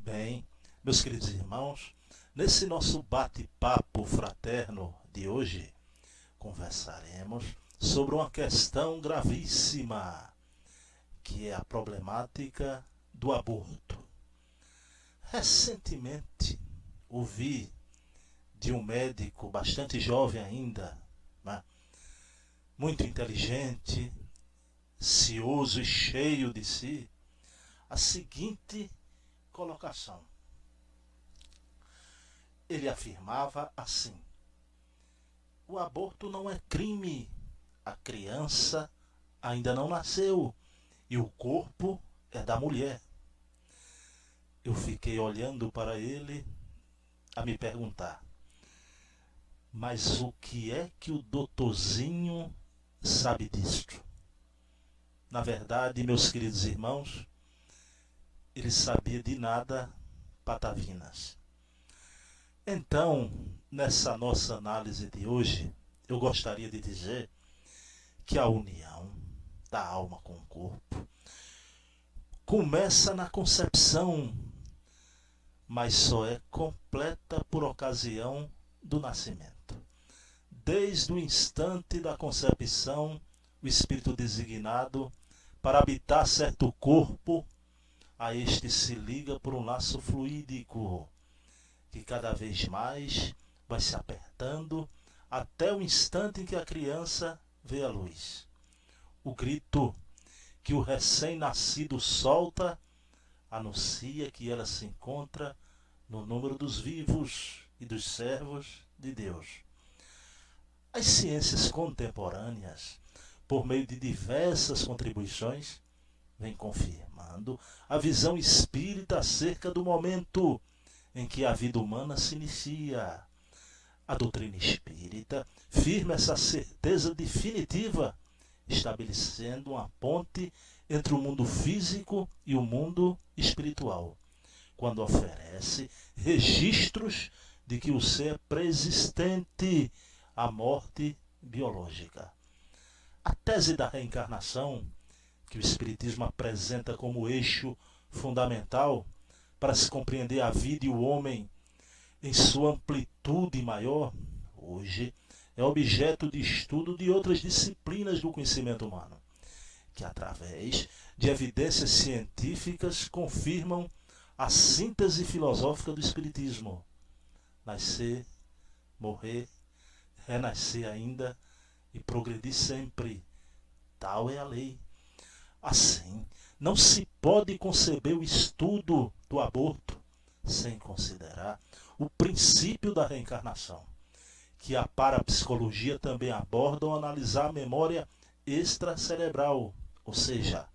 Bem, meus queridos irmãos, nesse nosso bate-papo fraterno de hoje, conversaremos sobre uma questão gravíssima, que é a problemática do aborto. Recentemente, ouvi de um médico bastante jovem ainda, né, muito inteligente, cioso e cheio de si, a seguinte colocação. Ele afirmava assim: o aborto não é crime, a criança ainda não nasceu e o corpo é da mulher. Eu fiquei olhando para ele a me perguntar: mas o que é que o doutorzinho sabe disto? Na verdade, meus queridos irmãos, ele sabia de nada patavinas. Então, nessa nossa análise de hoje, eu gostaria de dizer que a união da alma com o corpo começa na concepção, mas só é completa por ocasião do nascimento. Desde o instante da concepção, o espírito designado para habitar certo corpo, a este se liga por um laço fluídico, que cada vez mais vai se apertando até o instante em que a criança vê a luz. O grito que o recém-nascido solta anuncia que ela se encontra no número dos vivos e dos servos de Deus. As ciências contemporâneas, por meio de diversas contribuições, vêm confirmando a visão espírita acerca do momento em que a vida humana se inicia. A doutrina espírita firma essa certeza definitiva, estabelecendo uma ponte entre o mundo físico e o mundo espiritual, quando oferece registros de que o ser é preexistente à morte biológica. A tese da reencarnação, que o Espiritismo apresenta como eixo fundamental para se compreender a vida e o homem em sua amplitude maior, hoje é objeto de estudo de outras disciplinas do conhecimento humano, que através de evidências científicas confirmam a síntese filosófica do Espiritismo: nascer, morrer, renascer ainda e progredir sempre. Tal é a lei. Assim, não se pode conceber o estudo do aborto sem considerar o princípio da reencarnação, que a parapsicologia também aborda ao analisar a memória extracerebral, ou seja,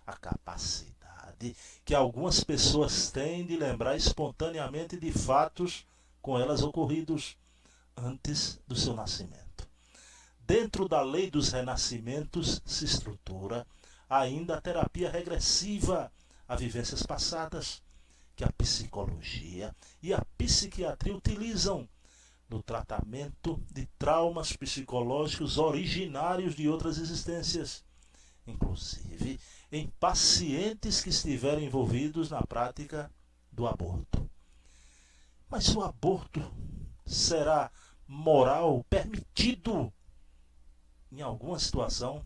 a capacidade que algumas pessoas têm de lembrar espontaneamente de fatos com elas ocorridos antes do seu nascimento. Dentro da lei dos renascimentos se estrutura ainda a terapia regressiva a vivências passadas, que a psicologia e a psiquiatria utilizam no tratamento de traumas psicológicos originários de outras existências, inclusive em pacientes que estiverem envolvidos na prática do aborto. Mas o aborto será moral, permitido em alguma situação?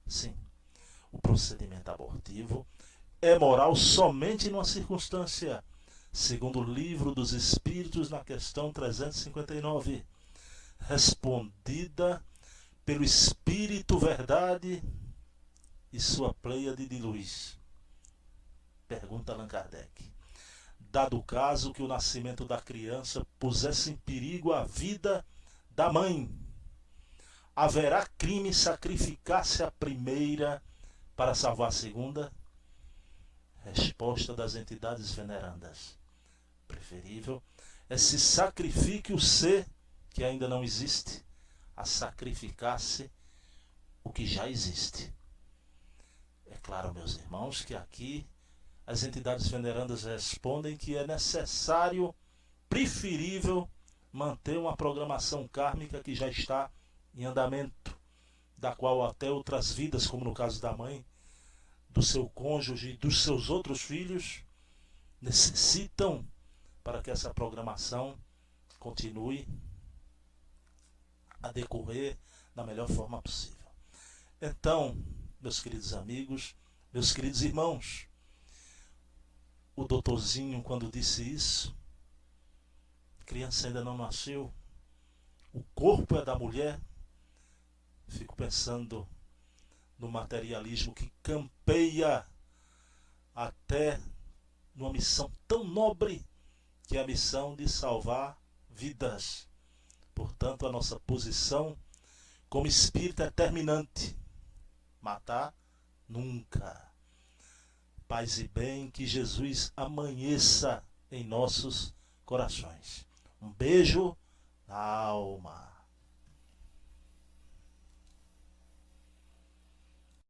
Sim. O procedimento abortivo é moral somente numa circunstância, segundo o Livro dos Espíritos, na questão 359, respondida pelo Espírito Verdade e sua pleiade de luz. Pergunta Allan Kardec: dado o caso que o nascimento da criança pusesse em perigo a vida da mãe, haverá crime em sacrificar-se a primeira para salvar a segunda? Resposta das entidades venerandas: preferível é se sacrifique o ser que ainda não existe, a sacrificar-se o que já existe. É claro, meus irmãos, que aqui as entidades venerandas respondem que é necessário, preferível, manter uma programação kármica que já está em andamento, da qual até outras vidas, como no caso da mãe, do seu cônjuge e dos seus outros filhos, necessitam para que essa programação continue a decorrer da melhor forma possível. Então, meus queridos amigos, meus queridos irmãos, o doutorzinho, quando disse isso, a criança ainda não nasceu, o corpo é da mulher, fico pensando no materialismo que campeia até numa missão tão nobre, que é a missão de salvar vidas. Portanto, a nossa posição como espírito é terminante. Matar nunca. Paz e bem, que Jesus amanheça em nossos corações. Um beijo na alma.